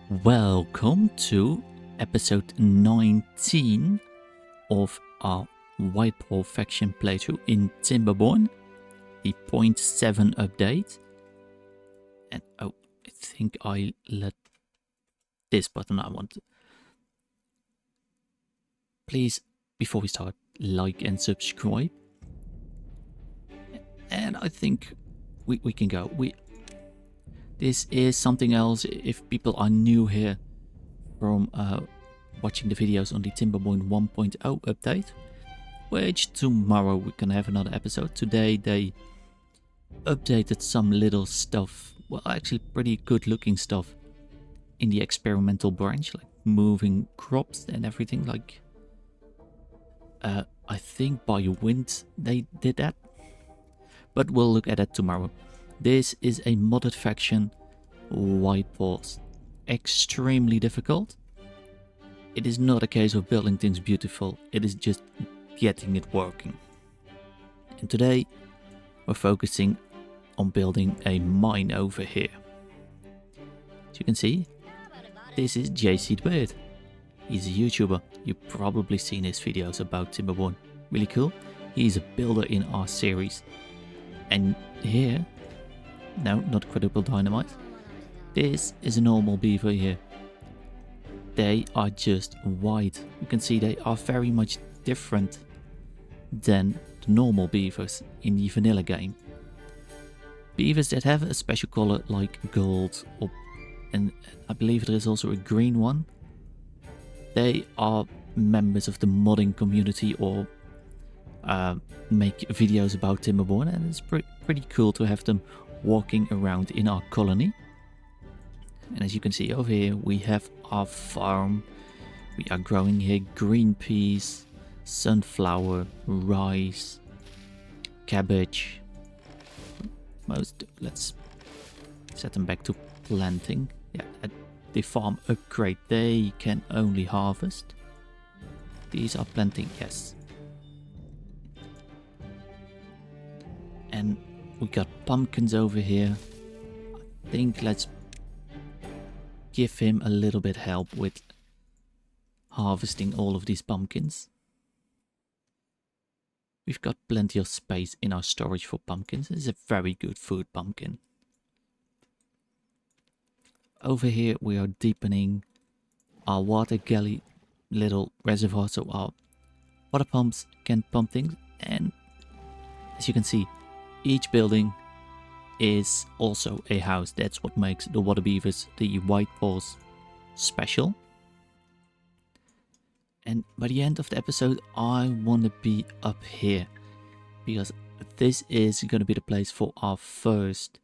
Welcome to episode 19 of our Whitepaw faction playthrough in Timberborn, the 0.7 update. And I think I let this button I want. Please, before we start, like and subscribe. And I think we can go. This is something else if people are new here from watching the videos on the Timberborn 1.0 update, which tomorrow we can have another episode. Today they updated some little stuff, well actually pretty good looking stuff in the experimental branch, like moving crops and everything, like I think by wind they did that, but we'll look at it tomorrow. This is a modded faction, Whitepaws. Extremely difficult. It is not a case of building things beautiful, it is just getting it working. And today we're focusing on building a mine over here. As you can see, this is JC the Bird. He's a YouTuber. You've probably seen his videos about Timberborn. Really cool. He's a builder in our series. And here, no, not quadruple dynamite. This is a normal beaver here. They are just white. You can see they are very much different than the normal beavers in the vanilla game. Beavers that have a special color like gold, and I believe there is also a green one. They are members of the modding community or make videos about Timberborn, and it's pretty cool to have them walking around in our colony. And as you can see over here, we have our farm. We are growing here green peas, sunflower, rice, cabbage. Let's set them back to planting. Yeah, at the farm upgrade, they can only harvest. These are planting, yes. And we got pumpkins over here. I think let's give him a little bit help with harvesting all of these pumpkins. We've got plenty of space in our storage for pumpkins. This is a very good food pumpkin. Over here we are deepening our water galley little reservoir so our water pumps can pump things. And as you can see, each building is also a house. That's what makes the water beavers, the Whitepaws, special. And by the end of the episode, I want to be up here, because this is going to be the place for our first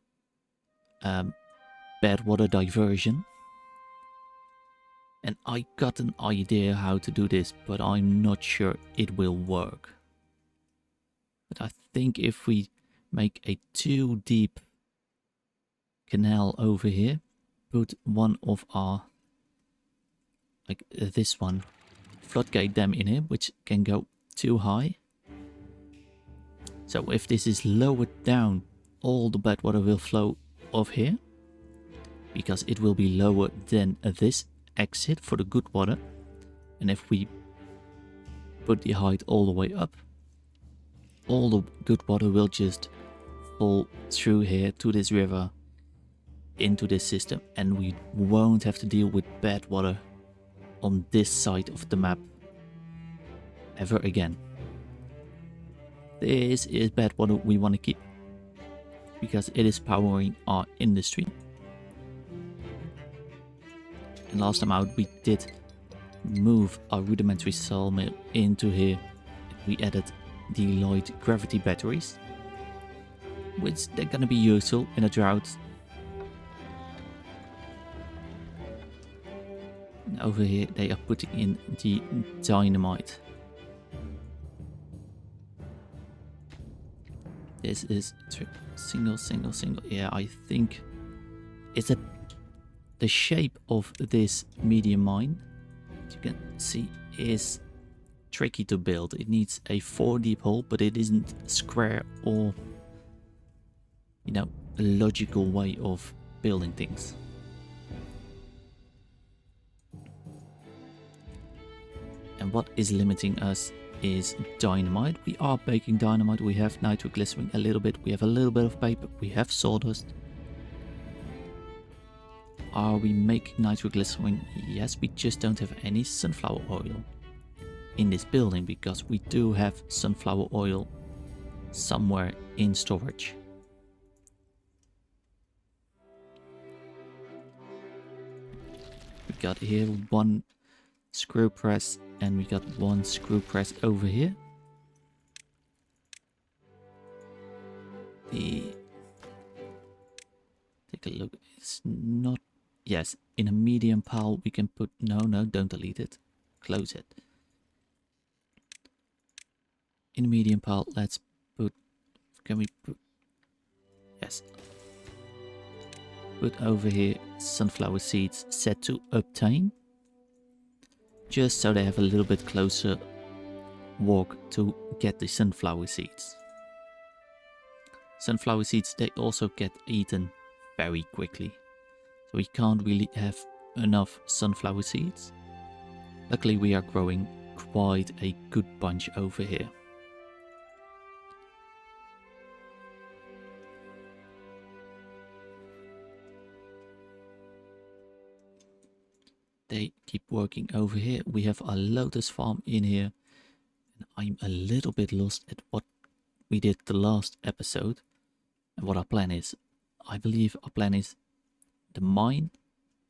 bad water diversion. And I got an idea how to do this, but I'm not sure it will work. But I think if we make a 2 deep canal over here, put one of our, like this one, floodgate dam in here, which can go too high. So if this is lowered down, all the bad water will flow off here, because it will be lower than this exit for the good water. And if we put the height all the way up, all the good water will just fall through here to this river into this system, and we won't have to deal with bad water on this side of the map ever again. This is bad water we want to keep, because it is powering our industry. And last time out we did move our rudimentary sawmill into here. We added the light gravity batteries, which they're gonna be useful in a drought. And over here they are putting in the dynamite. This is single. Yeah, I think it's the shape of this medium mine, as you can see, is tricky to build. It needs a 4 deep hole, but it isn't square or, you know, a logical way of building things. And what is limiting us is dynamite. We are baking dynamite. We have nitroglycerin a little bit. We have a little bit of paper. We have sawdust. Are we making nitroglycerin? Yes, we just don't have any sunflower oil in this building because we do have sunflower oil somewhere in storage. We got here one screw press and we got one screw press over here. Take a look. It's not. Yes, in a medium pile we can put. No, don't delete it. Close it. In a medium pile, let's put. Can we put? Yes. Put over here sunflower seeds set to obtain. Just so they have a little bit closer walk to get the sunflower seeds. Sunflower seeds, they also get eaten very quickly. So we can't really have enough sunflower seeds. Luckily we are growing quite a good bunch over here. They keep working over here. We have a lotus farm in here. And I'm a little bit lost at what we did the last episode. And what our plan is. I believe our plan is the mine.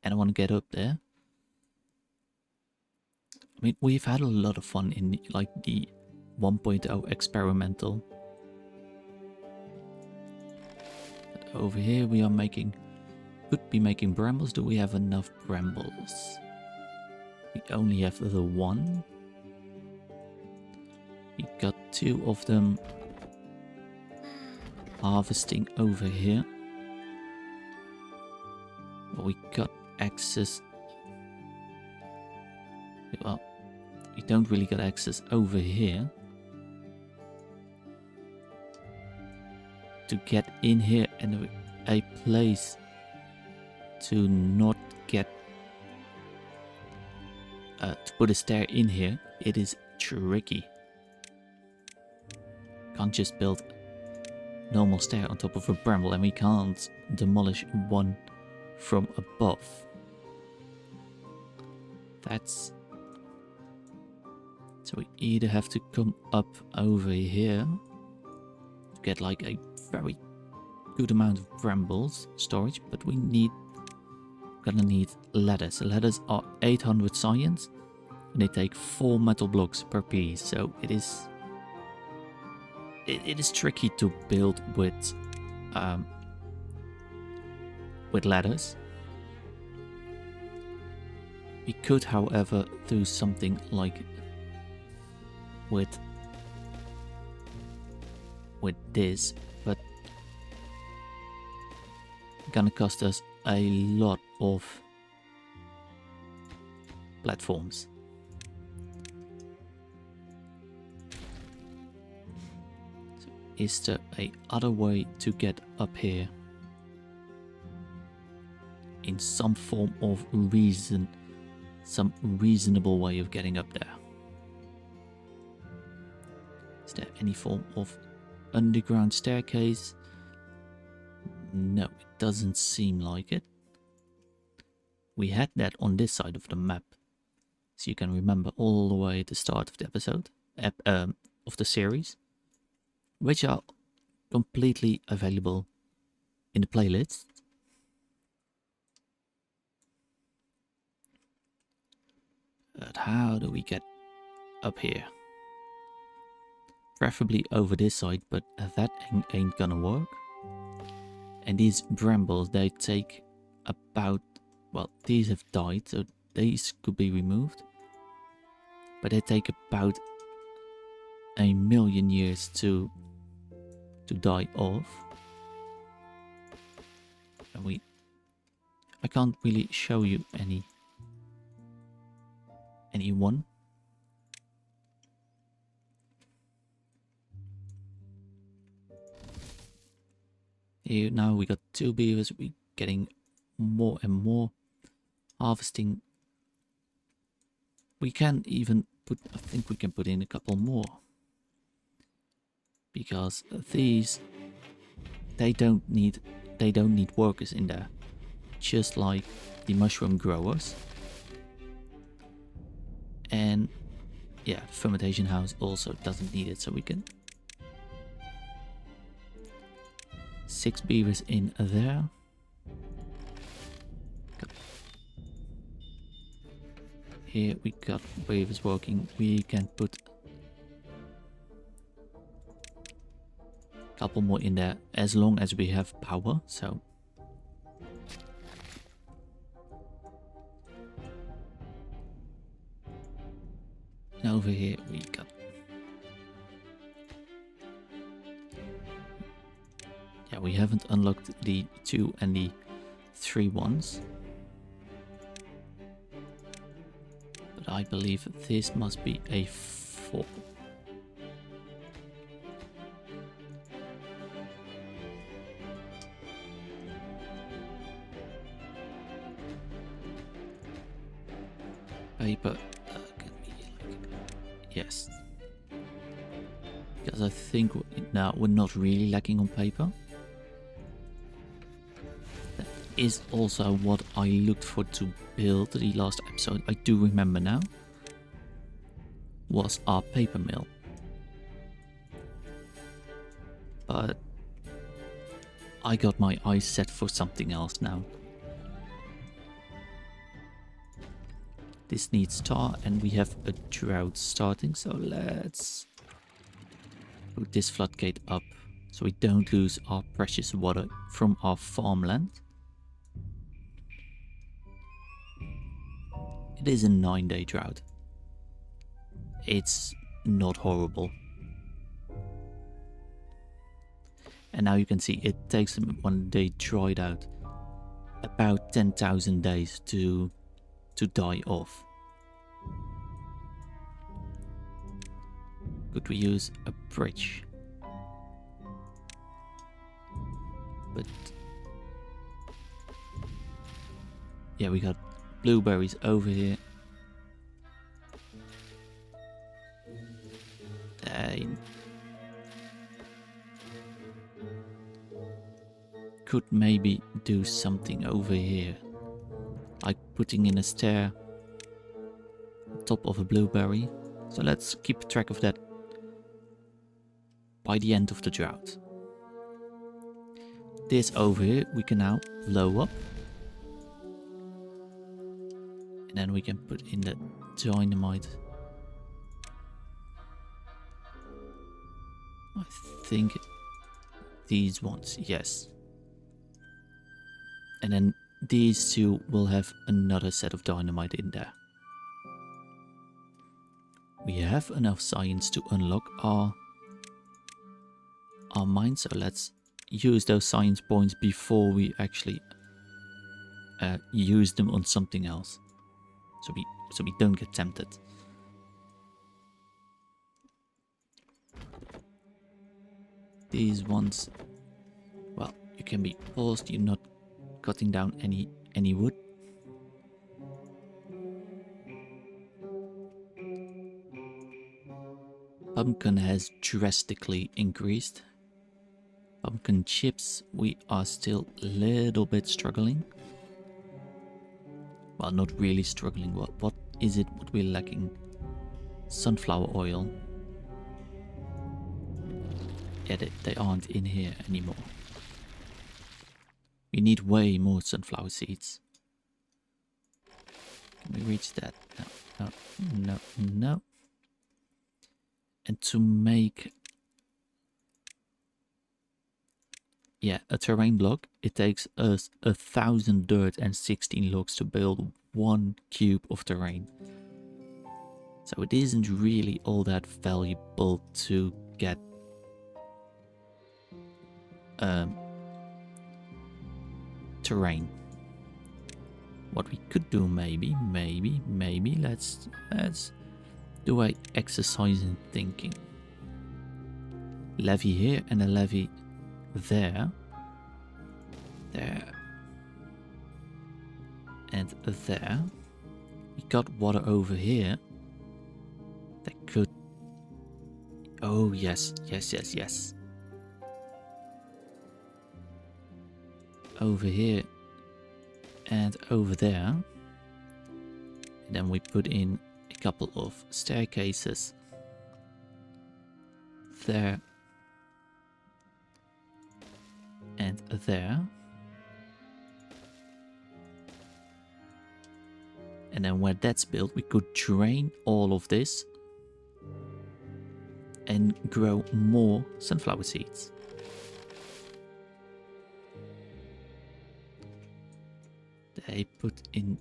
And I want to get up there. I mean, we've had a lot of fun in like the 1.0 experimental. But over here we are making... Could be making brambles. Do we have enough brambles? We only have the one. We got two of them harvesting over here. But we got access. Well, we don't really got access over here. To get in here and a place to not get to put a stair in here, it is tricky. Can't just build normal stair on top of a bramble, and we can't demolish one from above. That's... So we either have to come up over here to get like a very good amount of brambles storage, but we gonna need ladders. Ladders are 800 science and they take 4 metal blocks per piece, so it is tricky to build with ladders. We could, however, do something like with this, but gonna cost us a lot of platforms. So is there a other way to get up here in some form of reason, some reasonable way of getting up there? Is there any form of underground staircase? No, it doesn't seem like it. We had that on this side of the map, so you can remember all the way at the start of the episode, of the series, which are completely available in the playlist. But how do we get up here? Preferably over this side, but that ain't gonna work. And these brambles, they take about... Well, these have died, so these could be removed. But they take about 1,000,000 years to die off. And I can't really show you any one. Here now we got 2 beavers. We're getting more and more harvesting. We can even I think we can put in a couple more. Because these, they don't need workers in there. Just like the mushroom growers. And yeah, the fermentation house also doesn't need it, so we can 6 beavers in there. Here we got beavers working. We can put a couple more in there as long as we have power. So and over here we got, yeah, we haven't unlocked the 2 and the 3 ones. But I believe this must be a 4. Paper can be like, yes. Because I think now we're not really lacking on paper. That is also what I looked for to build the last episode. I do remember now. Was our paper mill. But I got my eyes set for something else now. This needs tar and we have a drought starting, so let's put this floodgate up so we don't lose our precious water from our farmland. It is a 9-day drought. It's not horrible. And now you can see it takes them, when they dried out, about 10,000 days to die off. Could we use a bridge? But yeah, we got blueberries over here. Could maybe do something over here, like putting in a stair on top of a blueberry. So let's keep track of that by the end of the drought. This over here we can now blow up. And then we can put in the dynamite. I think these ones, yes. And then these 2 will have another set of dynamite in there. We have enough science to unlock our mine, so let's use those science points before we actually use them on something else. So we don't get tempted. These ones, well, you can be paused, you're not cutting down any wood. Pumpkin has drastically increased. Pumpkin chips, we are still a little bit struggling. Well, not really struggling. What is it what we're lacking? Sunflower oil. Yeah, they aren't in here anymore. We need way more sunflower seeds. Can we reach that? No. And to make, yeah, a terrain block, it takes us 1,000 dirt and 16 logs to build 1 cube of terrain. So it isn't really all that valuable to get terrain. What we could do, maybe, let's do a exercise in thinking. Levee here and a levee there, and there. We got water over here. Oh, yes, yes, yes, yes. Over here and over there. And then we put in a couple of staircases there and there. And then where that's built, we could drain all of this and grow more sunflower seeds. They put in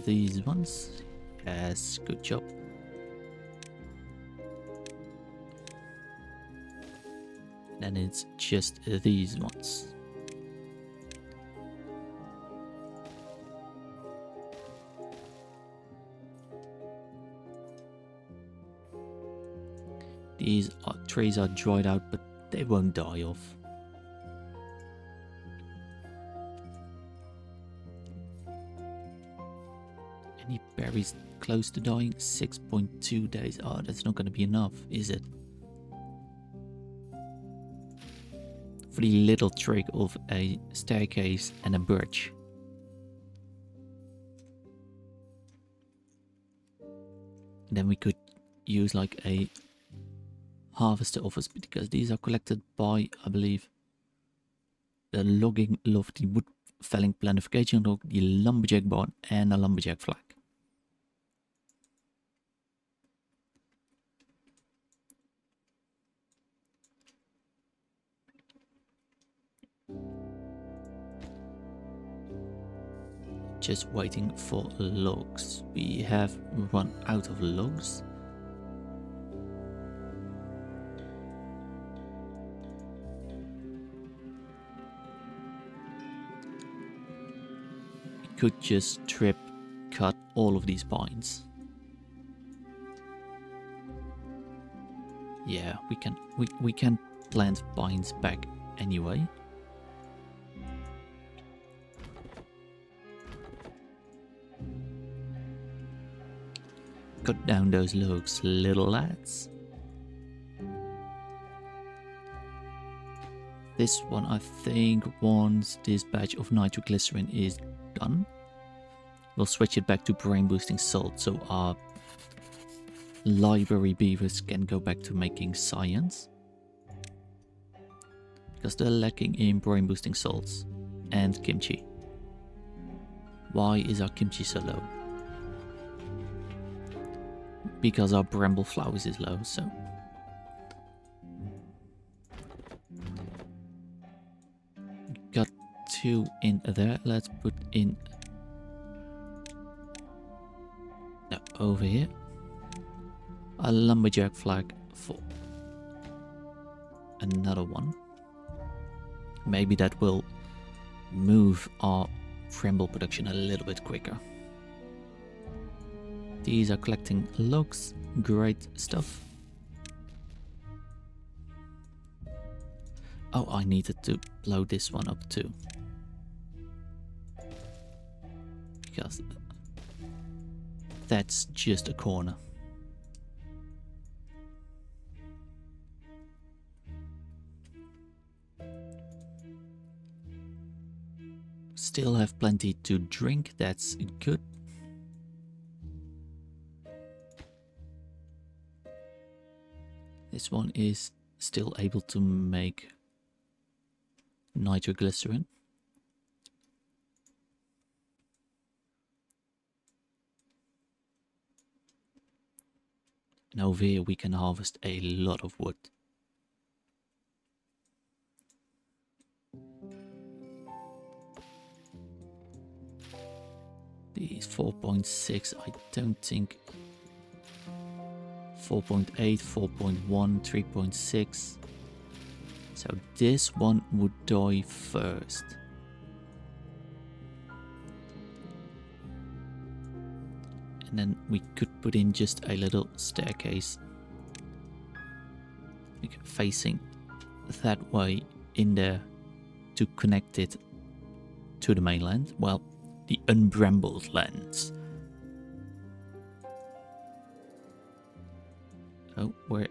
these ones. Yes, good job. Then it's just these ones. These trees are dried out, but they won't die off. Any berries close to dying? 6.2 days. Oh, that's not going to be enough, is it? For the little trick of a staircase and a birch. Then we could use like a harvester office, because these are collected by, I believe, the logging of the wood felling planification log, the lumberjack barn, and a lumberjack flag. Just waiting for logs. We have run out of logs. We could just cut all of these pines. Yeah, we can plant pines back anyway. Cut down those logs, little lads. This one, I think, once this batch of nitroglycerin is done, we'll switch it back to brain boosting salt, so our library beavers can go back to making science. Because they're lacking in brain boosting salts and kimchi. Why is our kimchi so low? Because our bramble flowers is low, so. Got 2 in there. Let's put in over here a lumberjack flag for another one. Maybe that will move our bramble production a little bit quicker. These are collecting logs, great stuff. Oh, I needed to blow this one up too. Because that's just a corner. Still have plenty to drink, that's good. This one is still able to make nitroglycerin. And over here we can harvest a lot of wood. These 4.6, I don't think. 4.8, 4.1, 3.6. So this one would die first. And then we could put in just a little staircase facing that way in there to connect it to the mainland. Well, the unbrambled lands. Oh, where?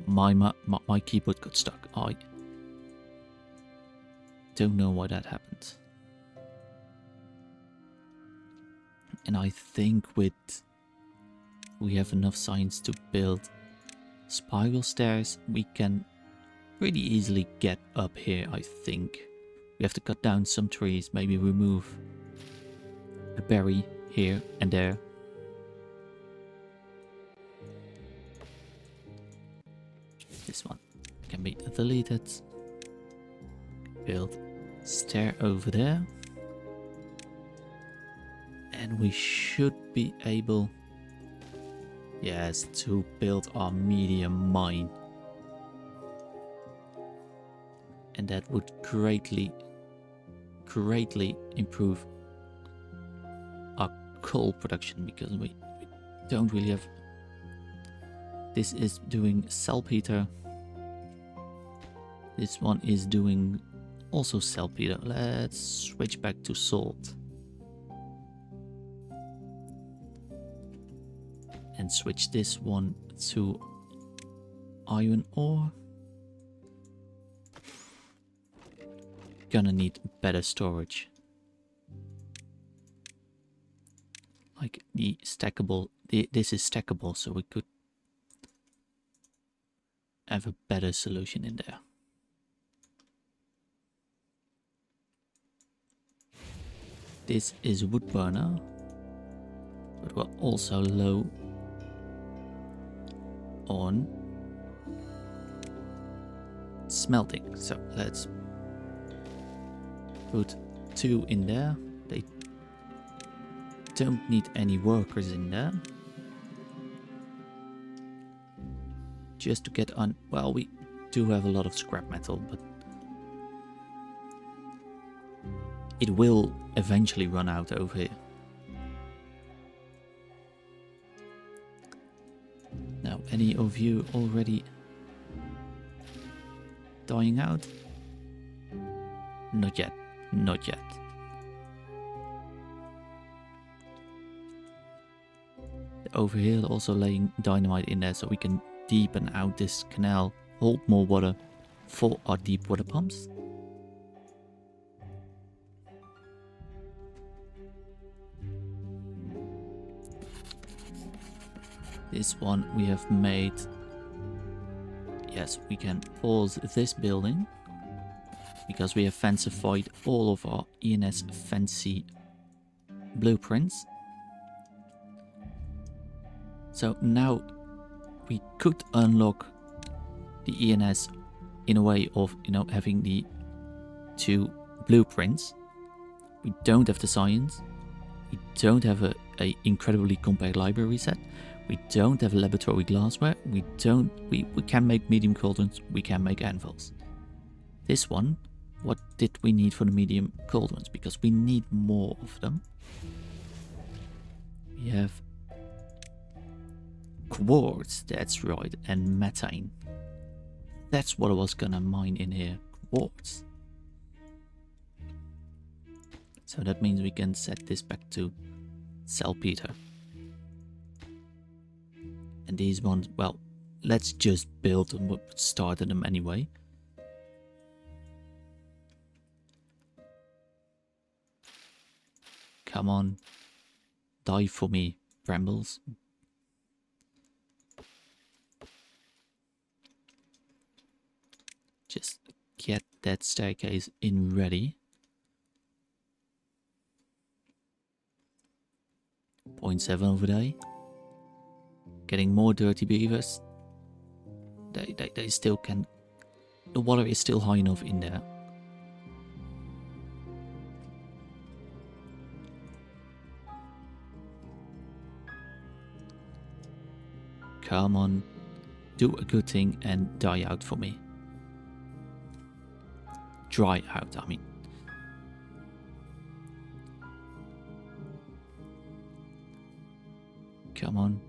My keyboard got stuck. I don't know why that happened. And I think we have enough science to build spiral stairs. We can pretty easily get up here, I think. We have to cut down some trees, maybe remove a berry here and there. This one can be deleted. Build stair over there. And we should be able, yes, to build our medium mine. And that would greatly improve our coal production, because we don't really have. This is doing saltpeter. This one is doing also saltpeter. Let's switch back to salt. And switch this one to iron ore. Gonna need better storage. Like the stackable, this is stackable, so we could have a better solution in there. This is wood burner, but we're also low on smelting, so let's put 2 in there. They don't need any workers in there. Just to get on, well, we do have a lot of scrap metal, but it will eventually run out over here. Now, any of you already dying out? Not yet, not yet. Over here, also laying dynamite in there so we can deepen out this canal, hold more water for our deep water pumps. This one we have made. Yes, we can pause this building because we have fancified all of our ENS fancy blueprints. So now we could unlock the ENS in a way of, you know, having the 2 blueprints. We don't have the science. We don't have a incredibly compact library set. We don't have a laboratory glassware. We can make medium cauldrons. We can make anvils. This one, what did we need for the medium cauldrons? Because we need more of them. We have quartz, that's right, and methane. That's what I was gonna mine in here, quartz. So that means we can set this back to saltpeter. And these ones, well, let's just build them, we'll start them anyway. Come on, die for me, brambles. Just get that staircase in ready. 0.7 over there. Getting more dirty beavers. They still can. The water is still high enough in there. Come on, do a good thing and die out for me. Dry out, I mean. Come on.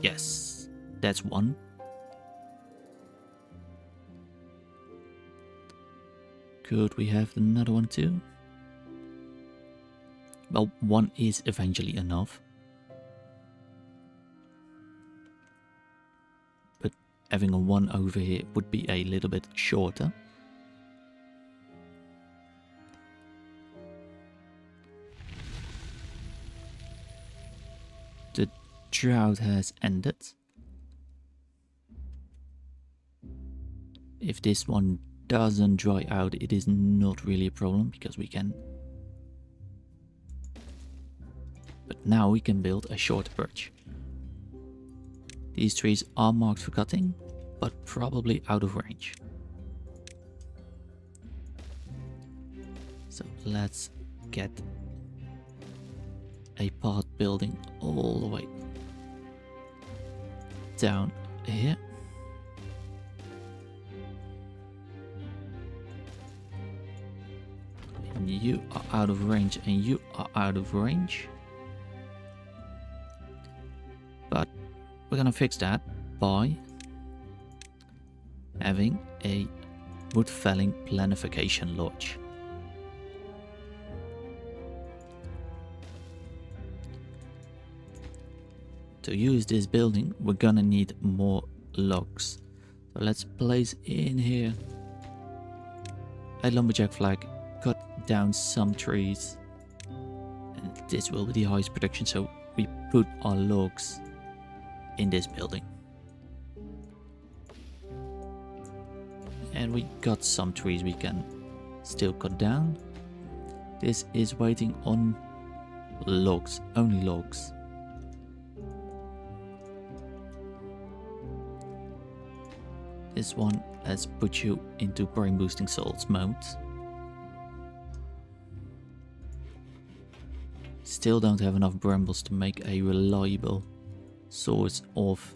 Yes, that's one. Could we have another one too? Well, one is eventually enough. having a one over here would be a little bit shorter. The drought has ended. If this one doesn't dry out, it is not really a problem because we can. But now we can build a shorter birch. These trees are marked for cutting, but probably out of range. So let's get a path building all the way down here. And you are out of range and you are out of range. But we're gonna fix that by having a wood felling planification lodge. To use this building, we're gonna need more logs. So let's place in here a lumberjack flag, cut down some trees, and this will be the highest production, so we put our logs in this building. And we got some trees we can still cut down. This is waiting on logs, only logs. This one, let's put you into brain boosting souls mode. Still don't have enough brambles to make a reliable source of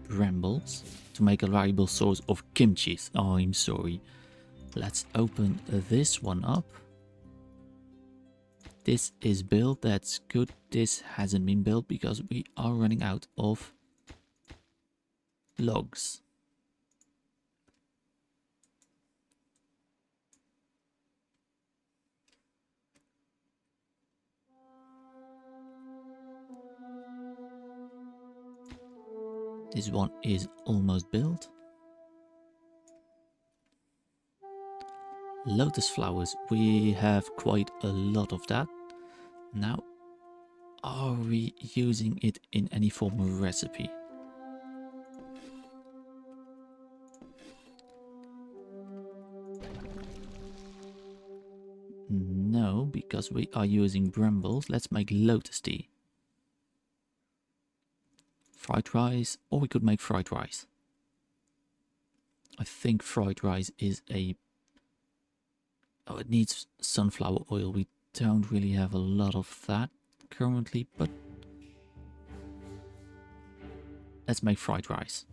brambles. To make a reliable source of kimchi. Oh, I'm sorry. Let's open this one up. This is built, that's good. This hasn't been built because we are running out of logs. This one is almost built. Lotus flowers, we have quite a lot of that. Now, are we using it in any form of recipe? No, because we are using brambles. Let's make lotus tea. Fried rice, or we could make fried rice. I think fried rice is a... Oh, it needs sunflower oil. We don't really have a lot of that currently, but let's make fried rice.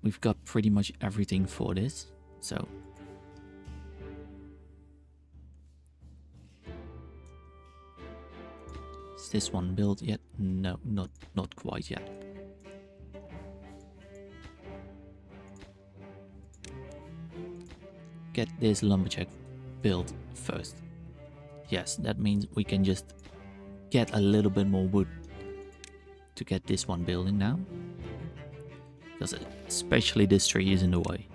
We've got pretty much everything for this, so... Is this one built yet? No, not quite yet. Get this lumberjack built first. Yes, that means we can just get a little bit more wood to get this one building now. Because especially this tree is in the way.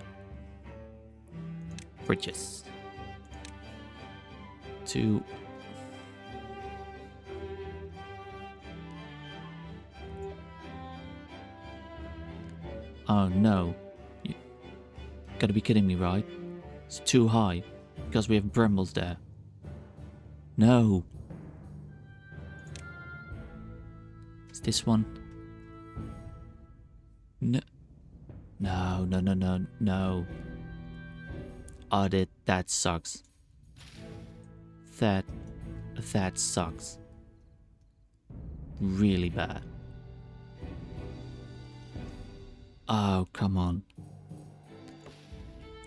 Bridges. 2. Oh no. You gotta be kidding me, right? It's too high. Because we have brambles there. No. Is this one? No. No, no, no, no, no. Oh, that sucks. That sucks. Really bad. Oh, come on.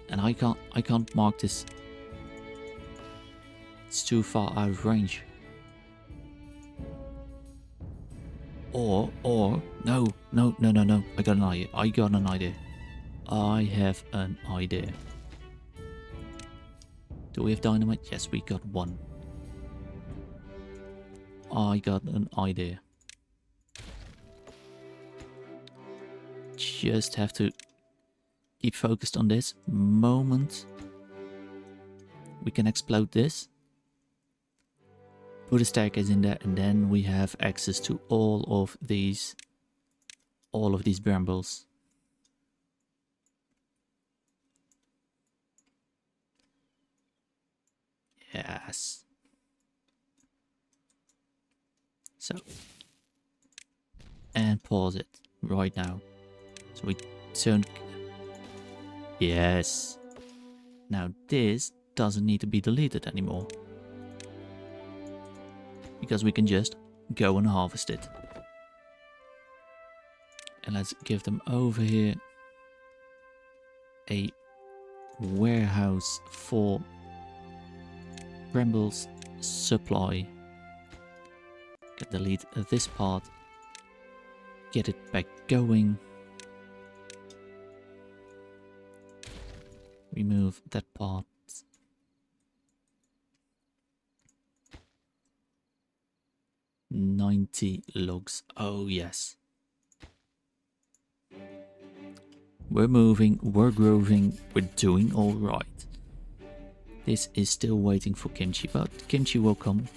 And I can't mark this. It's too far out of range. Or, no. I got an idea. I have an idea. Do we have dynamite? Yes, we got one. I got an idea. just have to keep focused on this moment. We can explode this. Put a staircase in there, and then we have access to all of these brambles. Yes. So, and pause it right now. So we don't. Yes. Now this doesn't need to be deleted anymore, because we can just go and harvest it. And let's give them over here a warehouse for brambles supply. Can delete this part, get it back going, remove that part. $90 logs. Oh yes. We're moving, we're growing, we're doing alright. This is still waiting for kimchi, but kimchi will come.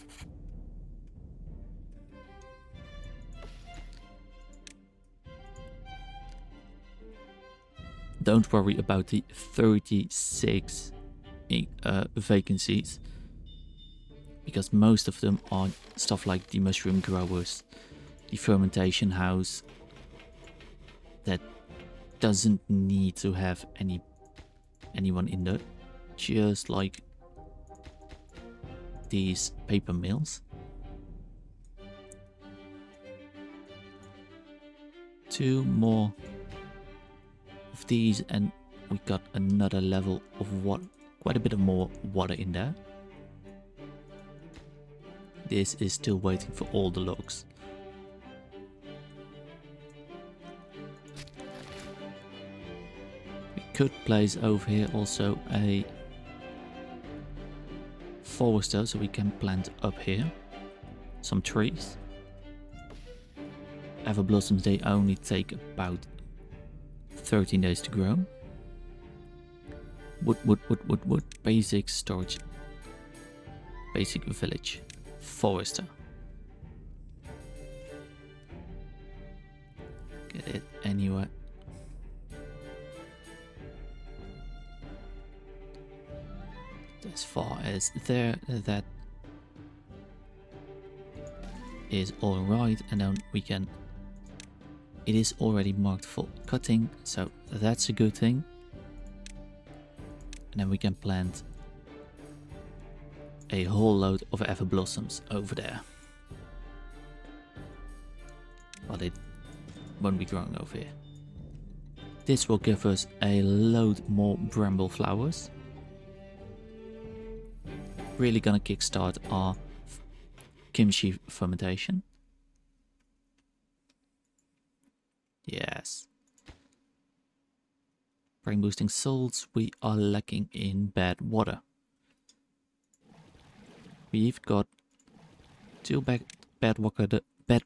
Don't worry about the 36 vacancies, because most of them are stuff like the mushroom growers, the fermentation house that doesn't need to have anyone in there, just like these paper mills. 2 more of these and we got another level of water, quite a bit of more water in there. This is still waiting for all the logs. We could place over here also a forester, so we can plant up here some trees. Ever blossoms, they only take about 13 days to grow. Wood. Basic storage. Basic village. Forester. Get it anywhere. As far as there, that is alright, and then we can. It is already marked for cutting, so that's a good thing. And then we can plant a whole load of ever blossoms over there. But it won't be growing over here. This will give us a load more bramble flowers. Really gonna kickstart our kimchi fermentation. Yes. Brain boosting salts, we are lacking in bad water. We've got 2 bad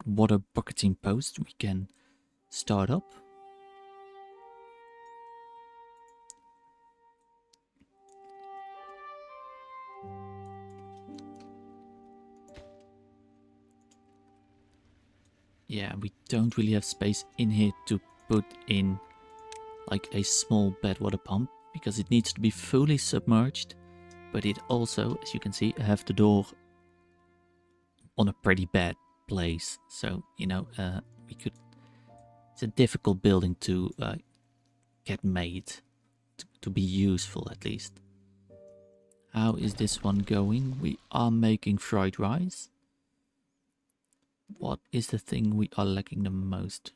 water bucketing posts we can start up. Yeah, we don't really have space in here to put in like a small bad water pump, because it needs to be fully submerged, but it also, as you can see, have the door on a pretty bad place. So, you know, we could, it's a difficult building to get made, to be useful at least. How is this one going? We are making fried rice. What is the thing we are lacking the most?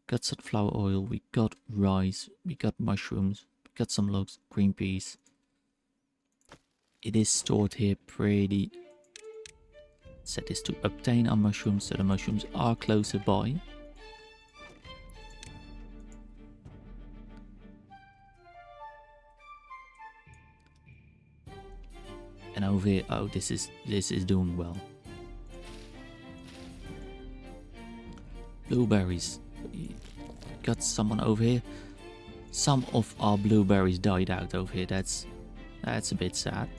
Got sunflower oil, we got rice, we got mushrooms, we got some logs, green peas. It is stored here pretty. Set this to obtain our mushrooms, so the mushrooms are closer by. And over here, oh, this is doing well. Blueberries, got someone over here. Some of our blueberries died out over here. That's a bit sad.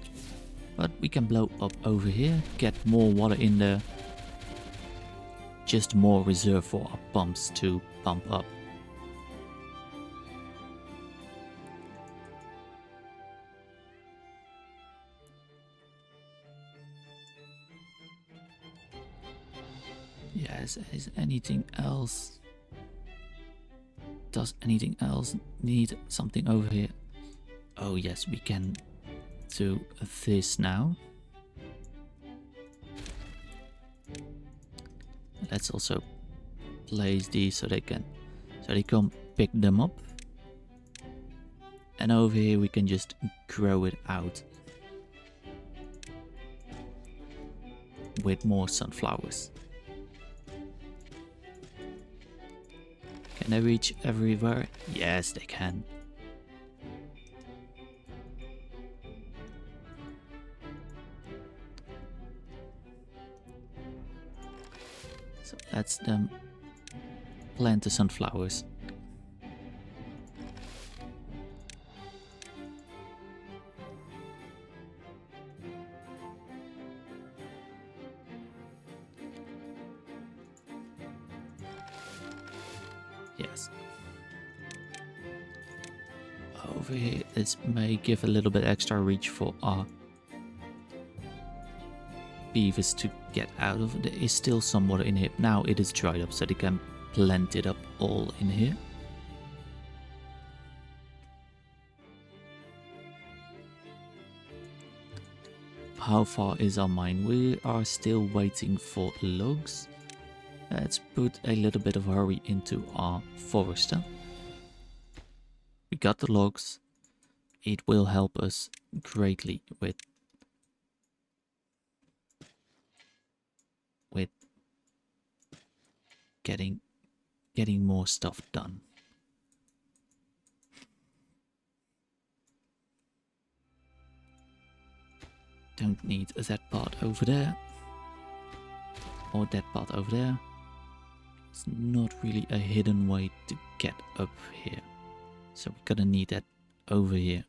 But we can blow up over here, get more water in there. Just more reserve for our pumps to pump up. Yes, is anything else? Does anything else need something over here? Oh yes, we can do this now. Let's also place these so they can pick them up. And over here we can just grow it out with more sunflowers. Can they reach everywhere? Yes, they can. So let's them plant the sunflowers. Yes. Over here, this may give a little bit extra reach for our beavers to get out of. There is still some water in here. Now it is dried up, so they can plant it up all in here. How far is our mine? We are still waiting for logs. Let's put a little bit of hurry into our forester. We got the logs. It will help us greatly with getting more stuff done. Don't need that part over there. Or that part over there. It's not really a hidden way to get up here. So we're gonna need that over here.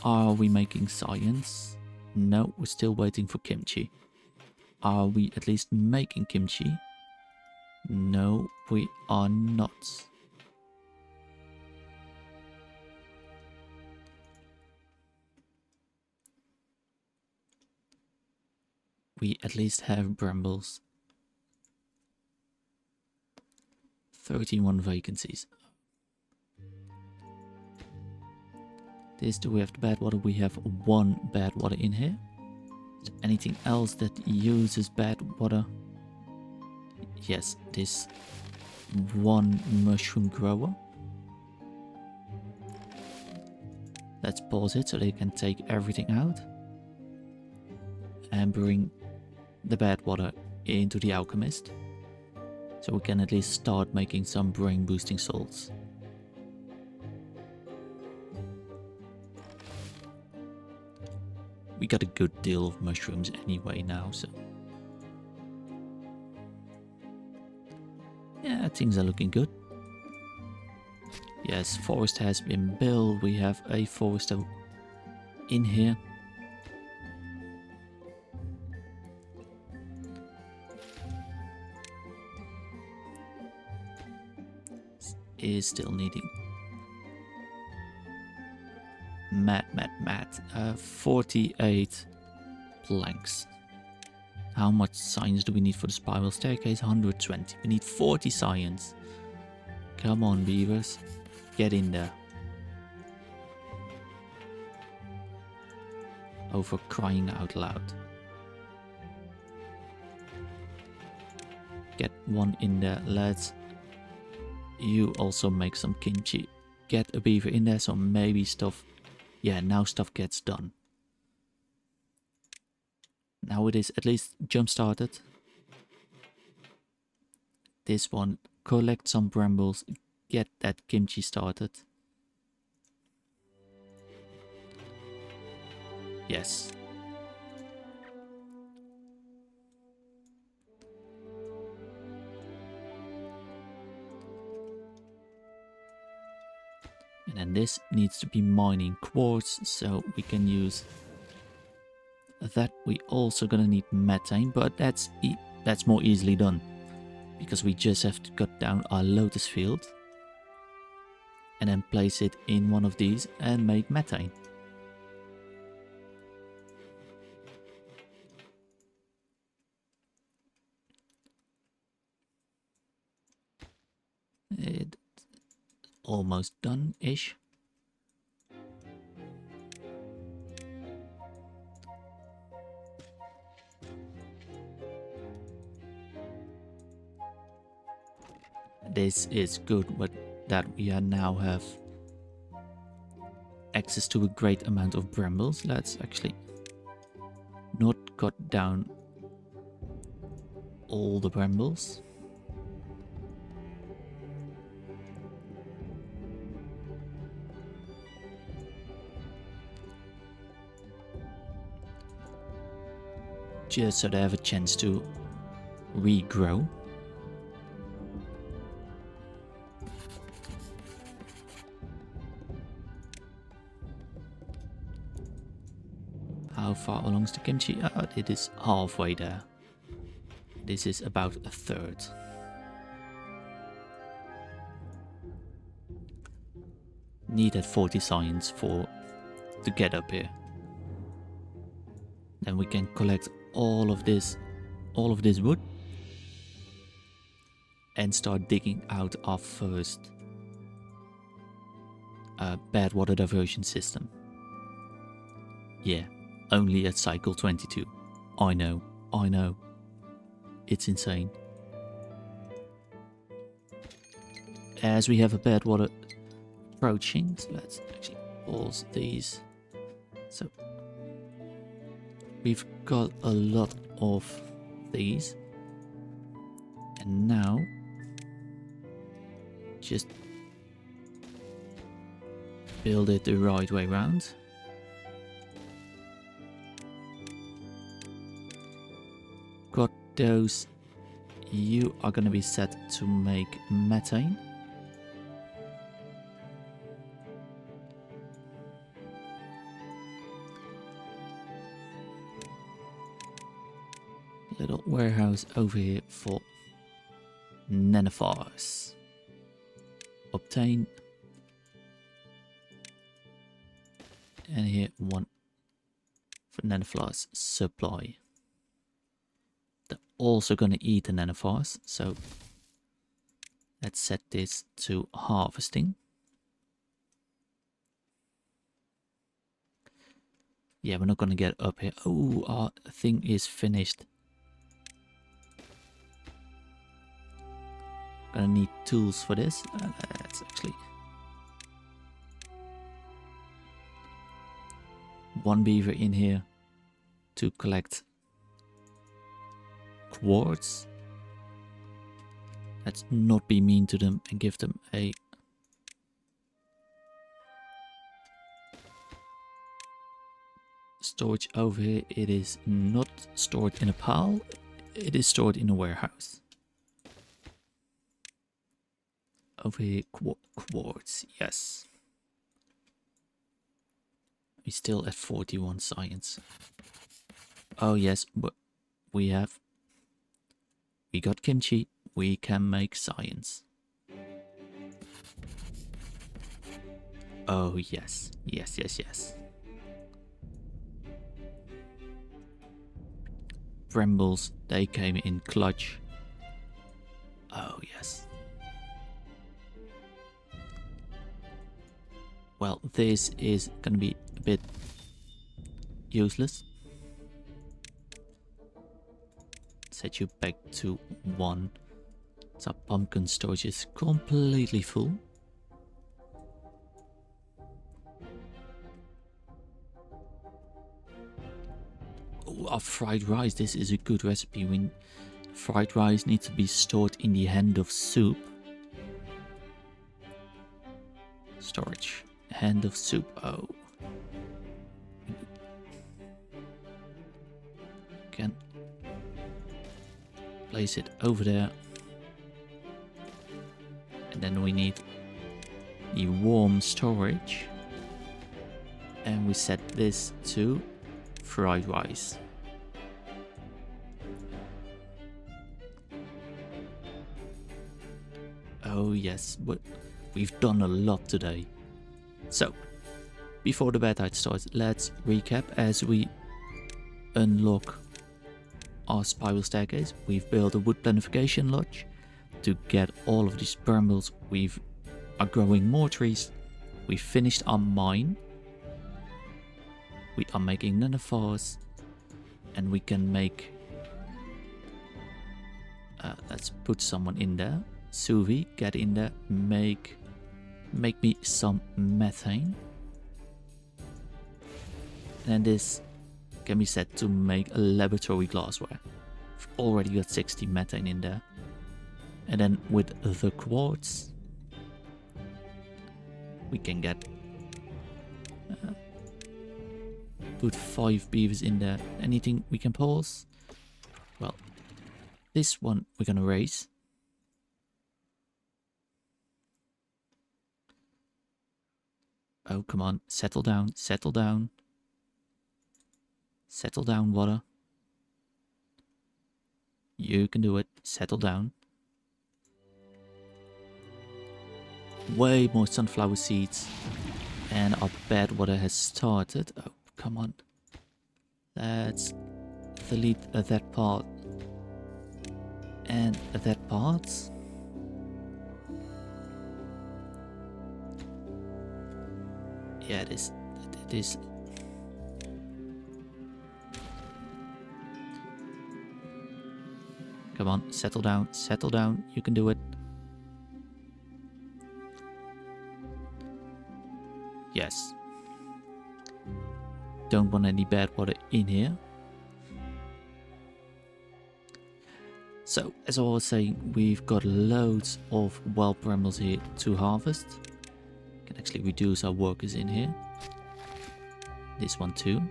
Are we making science? No, we're still waiting for kimchi. Are we at least making kimchi? No, we are not. We at least have brambles. 31 vacancies. This, do we have the bad water? We have one bad water in here. Is there anything else that uses bad water? Yes, this one mushroom grower. Let's pause it so they can take everything out. And bring the bad water into the alchemist. So we can at least start making some brain boosting salts. We got a good deal of mushrooms anyway now, so yeah, things are looking good. Yes, forest has been built. We have a forester in here. Is still needing Matt, 48 planks. How much science do we need for the spiral staircase? 120. We need 40 science. Come on, beavers, get in there. Oh, for crying out loud. Get one in there, lads. You also make some kimchi. Get a beaver in there, so maybe stuff... Yeah, now stuff gets done. Now it is at least jump started. This one, collect some brambles, get that kimchi started. Yes. And then this needs to be mining quartz, so we can use that. We also gonna need methane, but that's more easily done, because we just have to cut down our lotus field and then place it in one of these and make methane. It's almost done-ish. This is good, but that we now have access to a great amount of brambles. Let's actually not cut down all the brambles. Just so they have a chance to regrow. How far along is the kimchi? It is halfway there. This is about a third. Needed 40 science to get up here. Then we can collect all of this wood and start digging out our first bad water diversion system. Yeah, only at cycle 22. I know. It's insane. As we have a bad water approaching, so let's actually pause these. So we've got a lot of these, and now just build it the right way round. Got those. You are gonna be set to make methane. Little warehouse over here for nanofars. Obtain. And here one for nanofars supply. They're also gonna eat the nanofars, so let's set this to harvesting. Yeah, we're not gonna get up here. Oh, our thing is finished. Gonna need tools for this. Let's actually one beaver in here to collect quartz. Let's not be mean to them and give them a storage over here. It is not stored in a pile, it is stored in a warehouse. Over here, quartz, yes. We're still at 41 science. Oh yes, but we got kimchi, we can make science. Oh yes, yes. Brambles, they came in clutch. Oh yes. Well, this is gonna be a bit useless. Set you back to 1. So our pumpkin storage is completely full. Oh, our fried rice, this is a good recipe. Fried rice needs to be stored in the hand of soup. Storage. Hand of soup. Oh. Can place it over there. And then we need the warm storage, and we set this to fried rice. Oh yes, we've done a lot today. So, before the bedtime starts, let's recap as we unlock our spiral staircase. We've built a wood planification lodge to get all of these brambles. We are growing more trees. We finished our mine. We are making nanofars, and we can make. Let's put someone in there. Suvi, get in there. Make me some methane. And this can be set to make a laboratory glassware. We've already got 60 methane in there. And then with the quartz, we can get put 5 beavers in there. Anything we can pause? Well, this one we're gonna raise. Oh, come on, settle down, settle down. Settle down, water. You can do it. Settle down. Way more sunflower seeds. And our bed water has started. Oh, come on. Let's delete that part. And that part. Yeah, it is. Come on, settle down, you can do it. Yes. Don't want any bad water in here. So, as I was saying, we've got loads of wild brambles here to harvest. Can actually reduce our workers in here. This one too.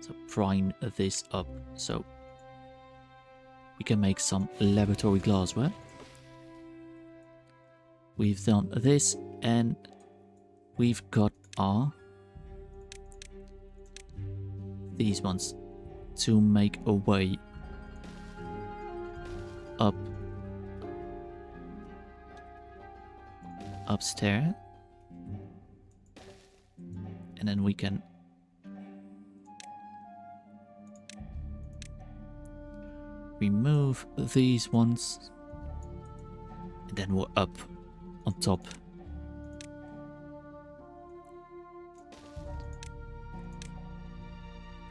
So prime this up so we can make some laboratory glassware. We've done this, and we've got our these ones to make a way up upstairs, and then we can remove these ones, and then we're up on top.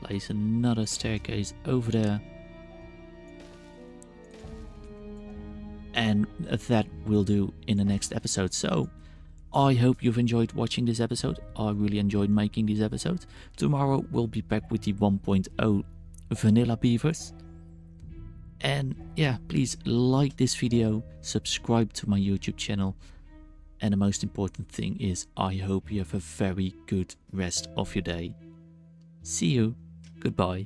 Place another staircase over there, and that will do in the next episode. So I hope you've enjoyed watching this episode. I really enjoyed making these episodes. Tomorrow we'll be back with the 1.0 vanilla beavers. And yeah, please like this video, subscribe to my YouTube channel, and the most important thing is I hope you have a very good rest of your day. See you. Goodbye.